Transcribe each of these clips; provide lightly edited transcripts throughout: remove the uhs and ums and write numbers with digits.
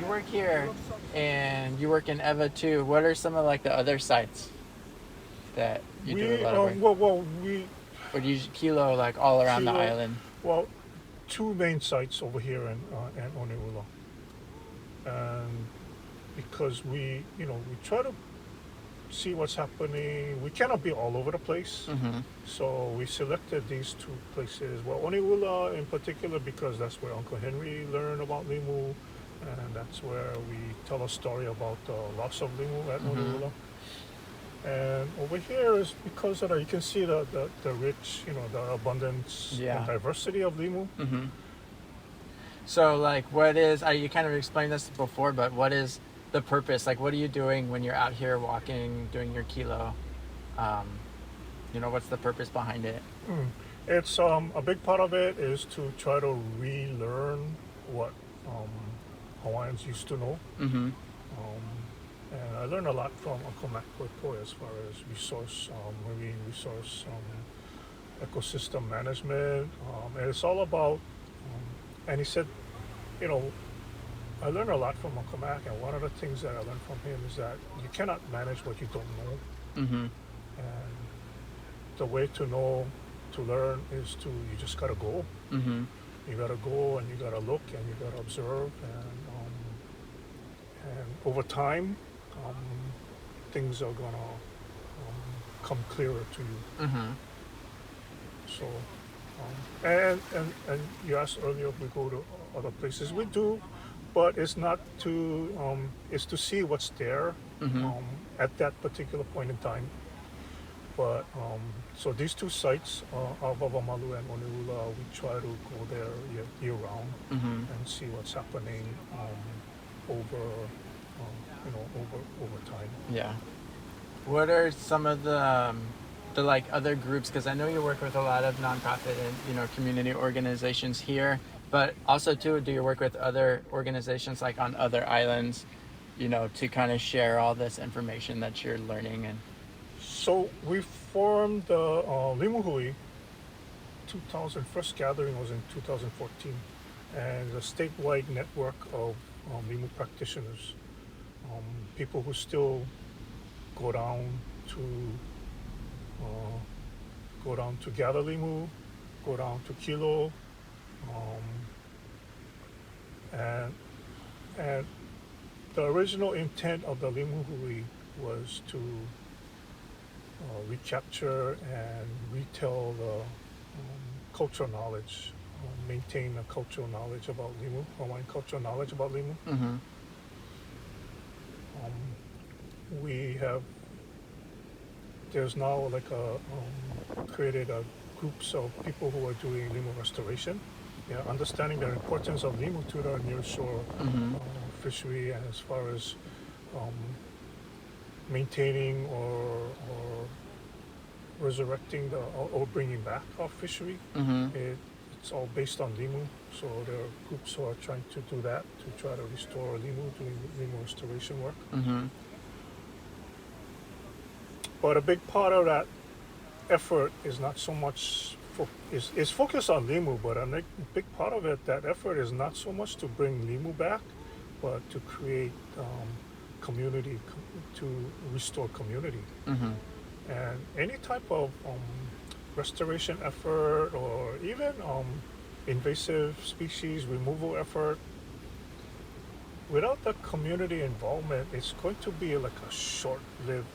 you work here and you work in Eva too. What are some of like the other sites that you do a We lot of work? we Or do you kilo like all around the kilo island? well two main sites over here in Oneula, and because we try to see what's happening. We cannot be all over the place, Mm-hmm. so we selected these two places. Well, Oneula in particular because that's where Uncle Henry learned about Limu, and that's where we tell a story about the loss of Limu at Mm-hmm. Oneula. And over here is because of you can see the rich, the abundance and Yeah. diversity of Limu. Mm-hmm. So like, what is? You kind of explained this before, but what is the purpose? Like, what are you doing when you're out here walking, doing your kilo? Um, what's the purpose behind it? Mm. It's a big part of it is to try to relearn what um, Hawaiians used to know. Mm-hmm. Um, and I learned a lot from Uncle Mac Poipoi as far as marine resource, ecosystem management. And it's all about, and he said, you know, I learned a lot from Uncle Mac, and one of the things that I learned from him is that you cannot manage what you don't know. Mm-hmm. And the way to know, to learn is you just gotta go. Mm-hmm. You gotta go and you gotta look and you gotta observe, and over time, um, things are gonna come clearer to you. Mm-hmm. So, and you asked earlier if we go to other places. We do, but it's to see what's there Mm-hmm. um, at that particular point in time. But so these two sites, Avavamalu and Oneula, we try to go there year round Mm-hmm. and see what's happening over time. Yeah. What are some of the like other groups? Because I know you work with a lot of nonprofit and community organizations here, but also too, do you work with other organizations like on other islands, to kind of share all this information that you're learning and. So we formed the Limu Hui 2000 first gathering was in 2014, and a statewide network of Limu practitioners, um, people who still go down to uh, go down to gather Limu, go down to Kilo, um, and and the original intent of the Limu Hui was to recapture and retell the cultural knowledge, maintain a cultural knowledge about Limu, Hawaiian cultural knowledge about Limu. Mm-hmm. We have there's now like created groups of people who are doing Limu restoration, yeah, understanding the importance of Limu to the nearshore Mm-hmm. fishery, and as far as um, maintaining or resurrecting or bringing back our fishery. Mm-hmm. It, it's all based on Limu, so there are groups who are trying to do that to try to restore Limu, doing Limu restoration work. Mm-hmm. But a big part of that effort is not so much is focused on Limu, but a big part of it, that effort is not so much to bring Limu back, but to create community, to restore community. Mm-hmm. And any type of restoration effort or even invasive species removal effort, without the community involvement, it's going to be like a short-lived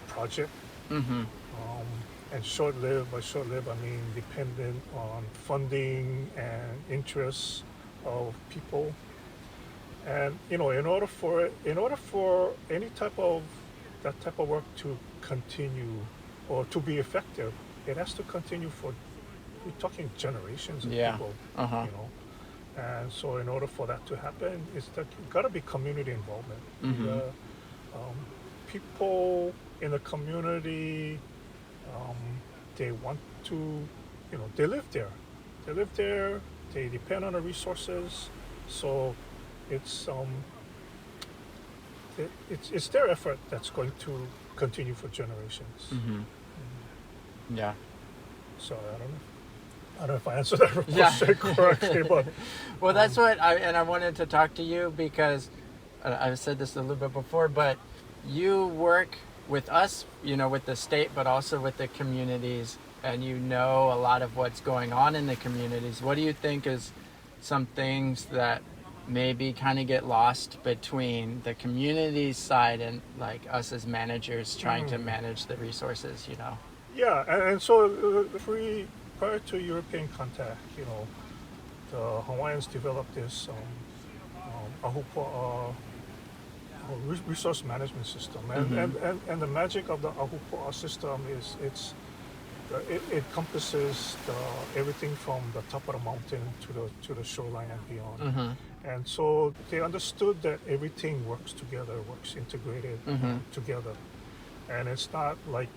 project. Mm-hmm. Um, and short-lived, by short-lived, I mean dependent on funding and interests of people. And in order for any type of that type of work to continue or to be effective, it has to continue for we're talking generations of Yeah. people, Uh-huh. you know. And so, in order for that to happen, it's that you got to be community involvement. Mm-hmm. Um, People in the community, um, they want to, they live there. They live there. They depend on the resources. So, it's it's their effort that's going to continue for generations. Mm-hmm. Mm. Yeah. So I don't know. I don't know if I answered that Yeah. question correctly, but Well, that's what I wanted to talk to you because I've said this a little bit before, but you work with us, with the state, but also with the communities, and you know a lot of what's going on in the communities. What do you think is some things that maybe kind of get lost between the community side and like us as managers trying to manage the resources? yeah, and so prior to European contact, the Hawaiians developed this ahupua'a resource management system, and the magic of the ahupua'a system is it encompasses everything from the top of the mountain to the shoreline and beyond. And so they understood that everything works integrated together, and it's not like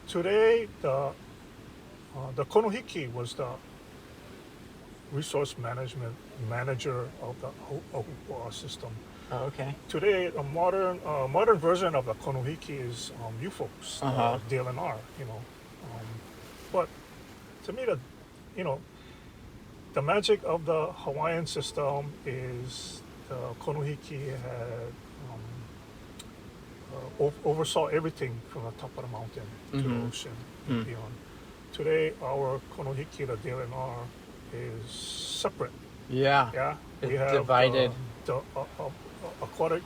today the konohiki was the resource management manager of the ahupua'a system. Oh, okay. Today, a modern version of the konohiki is you folks, DLNR, but to me, you know, the magic of the Hawaiian system is the konohiki had oversaw everything from the top of the mountain to the ocean and beyond. Today, our konohiki, the DLNR, is separate. Yeah. Yeah, It's we have divided. the aquatic,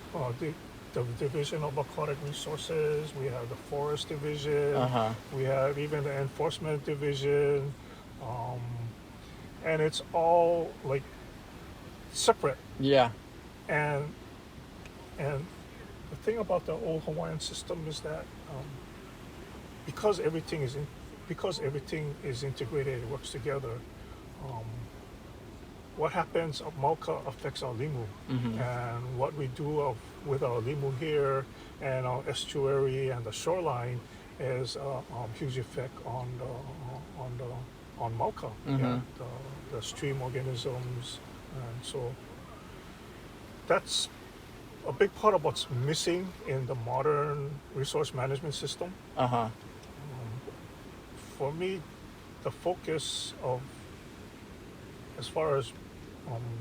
the division of aquatic resources. We have the forest division. We have even the enforcement division, and it's all like separate. Yeah. And the thing about the old Hawaiian system is that because everything is integrated, it works together. What happens of Mauka affects our Limu, and what we do with our Limu here and our estuary and the shoreline is a huge effect on Mauka, the stream organisms, and so that's a big part of what's missing in the modern resource management system. For me, the focus of, as far as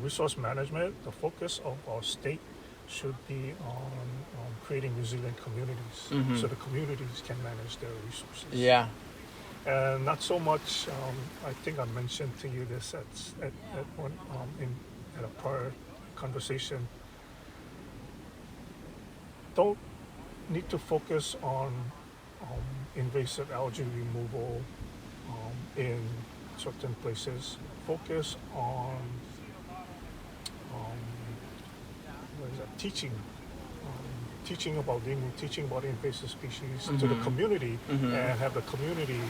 resource management, the focus of our state should be on creating resilient communities, so the communities can manage their resources. Yeah. And not so much. I think I mentioned to you this at one at a prior conversation. Don't need to focus on invasive algae removal in certain places. Focus on teaching about Limu, teaching about invasive species to the community, and have the community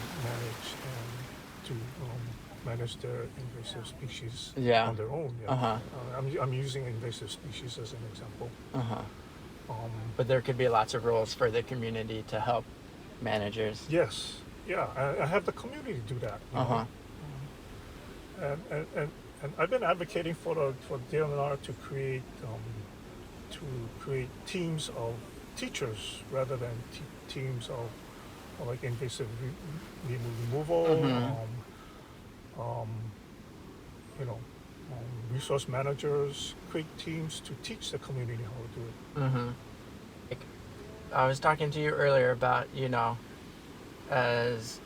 manage their invasive species on their own. Yeah. I'm using invasive species as an example. But there could be lots of roles for the community to help managers. Yes, yeah, I have the community do that. And I've been advocating for DLNR to create teams of teachers rather than teams of like invasive removal. Resource managers create teams to teach the community how to do it. I was talking to you earlier about, as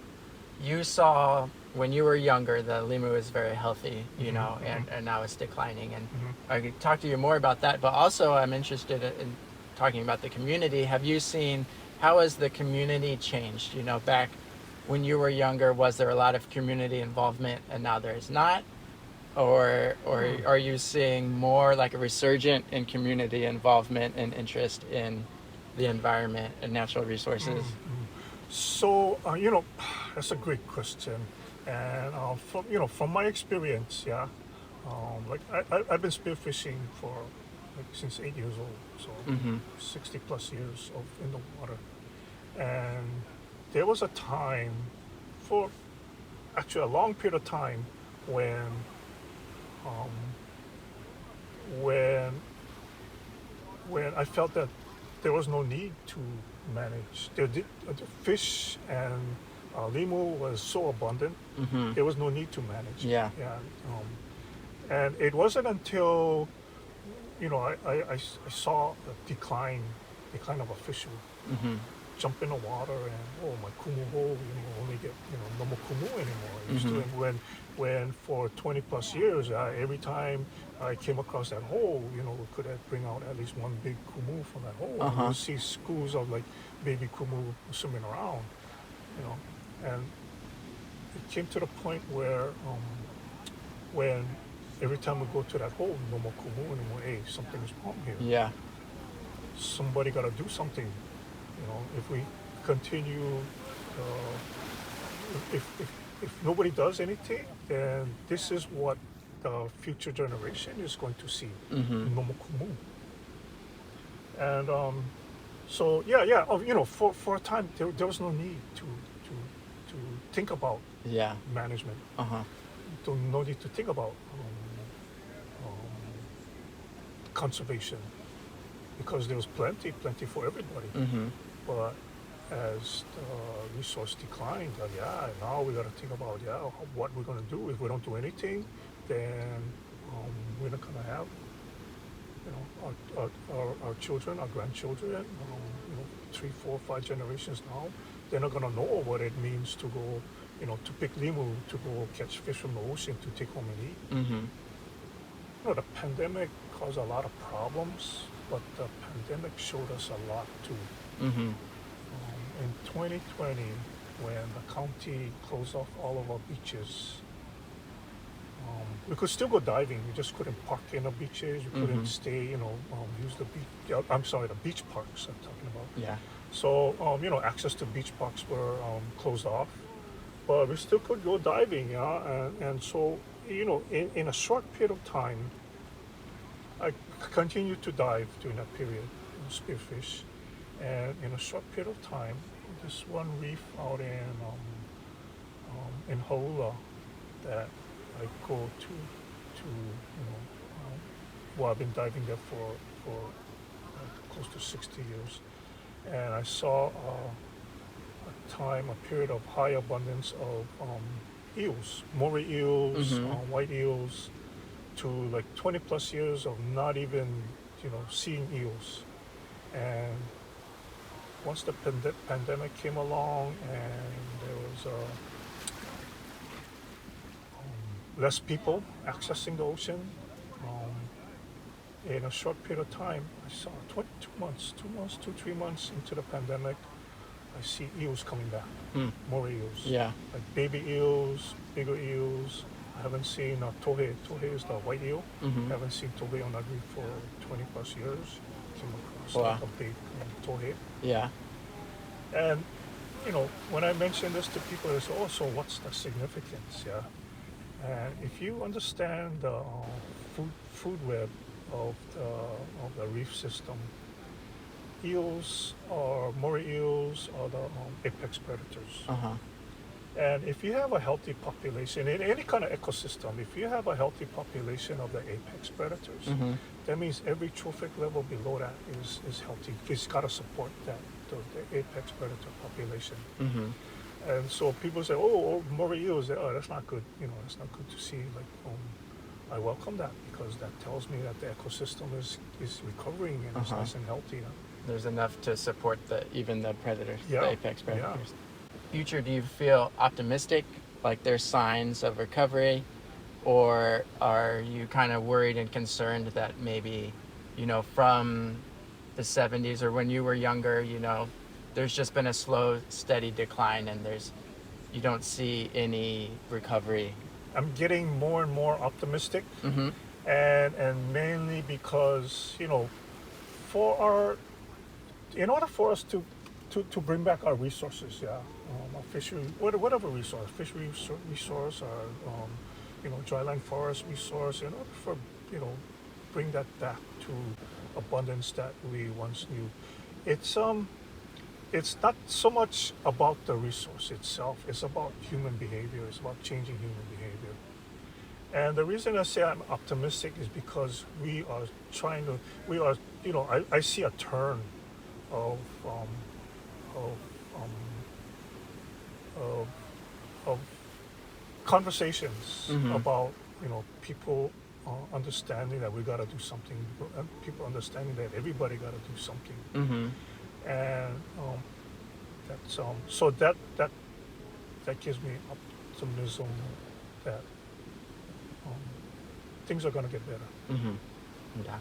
you saw when you were younger, the Limu is very healthy, and now it's declining. And I could talk to you more about that, but also I'm interested in talking about the community. Have you seen, how has the community changed? Back when you were younger, was there a lot of community involvement and now there's not? Or are you seeing more like a resurgent in community involvement and interest in the environment and natural resources? So, that's a great question. And from my experience, I've been spearfishing for since 8 years old, so 60 plus years in the water. And there was a time, for actually a long period of time, when I felt that there was no need to manage. The fish and Limu was so abundant, Mm-hmm. there was no need to manage it. Yeah. Yeah, and it wasn't until I saw a decline of a fish would Mm-hmm. jump in the water and my kumu hole, only get no more kumu anymore. I used to Mm-hmm. when for 20 plus years, every time I came across that hole, we could bring out at least one big kumu from that hole, and we Uh-huh. would see schools of like baby kumu swimming around, you know, and it came to the point where when every time we go to that hole, no more kumu anymore. Hey, something is wrong here. Yeah. Somebody got to do something. If we continue, if nobody does anything, then this is what the future generation is going to see. Mm-hmm. No more kumu. And so yeah. For a time there was no need to think about Yeah. management. Uh-huh. No need to think about conservation because there was plenty for everybody. Mm-hmm. But as the resource declined, now we got to think about what we're going to do. If we don't do anything, then we're not going to have our children, our grandchildren, 3, 4, 5 generations now. They're not going to know what it means to go, to pick limu, to go catch fish from the ocean to take home and eat. Mm-hmm. The pandemic caused a lot of problems, but the pandemic showed us a lot too. Mm-hmm. In 2020, when the county closed off all of our beaches, we could still go diving. We just couldn't park in the beaches. We couldn't Mm-hmm. stay, use the beach. I'm sorry, the beach parks I'm talking about. Yeah. So, access to beach parks were closed off, but we still could go diving. Yeah, and so, in a short period of time, I continued to dive during that period, spearfish, and in a short period of time, this one reef out in Haula that I go to well, I've been diving there for close to 60 years, and I saw a period of high abundance of eels, moray eels, Mm-hmm. white eels, to like 20 plus years of not even seeing eels, and once the pandemic came along and there was less people accessing the ocean, in a short period of time, I saw 2, 3 months into the pandemic, I see eels coming back, Mm. more eels, Yeah. like baby eels, bigger eels. I haven't seen tohe. Tohe is the white eel. Mm-hmm. I haven't seen tohe on that reef for 20 plus years. Came across Wow. like a big tohe. Yeah. And, when I mention this to people, they say, oh, so what's the significance? Yeah. And if you understand the food web of the reef system, eels or moray eels are the apex predators. Uh-huh. And if you have a healthy population in any kind of ecosystem, if you have a healthy population of the apex predators, Mm-hmm. that means every trophic level below that is healthy. It's got to support the apex predator population. Mm-hmm. And so people say, oh, moray eels, that's not good. That's not good to see. Like, I welcome that because that tells me that the ecosystem is recovering and it's Uh-huh. nice and healthy. There's enough to support even the predators, Yeah. the apex predators. Yeah. Future, do you feel optimistic? Like there's signs of recovery? Or are you kind of worried and concerned that maybe, from the 70s or when you were younger, there's just been a slow, steady decline and you don't see any recovery? I'm getting more and more optimistic, Mm-hmm. and mainly because in order for us to bring back our resources, our fishery, whatever resource, fishery resource, or dryland forest resource, in order for bring that back to abundance that we once knew, it's not so much about the resource itself. It's about human behavior. It's about changing human behavior. And the reason I say I'm optimistic is because we are I see a turn of, of of conversations Mm-hmm. about people understanding that we got to do something, people understanding that everybody got to do something, Mm-hmm. and that's so that gives me optimism that um, things are going to get better. Mm-hmm. Yeah.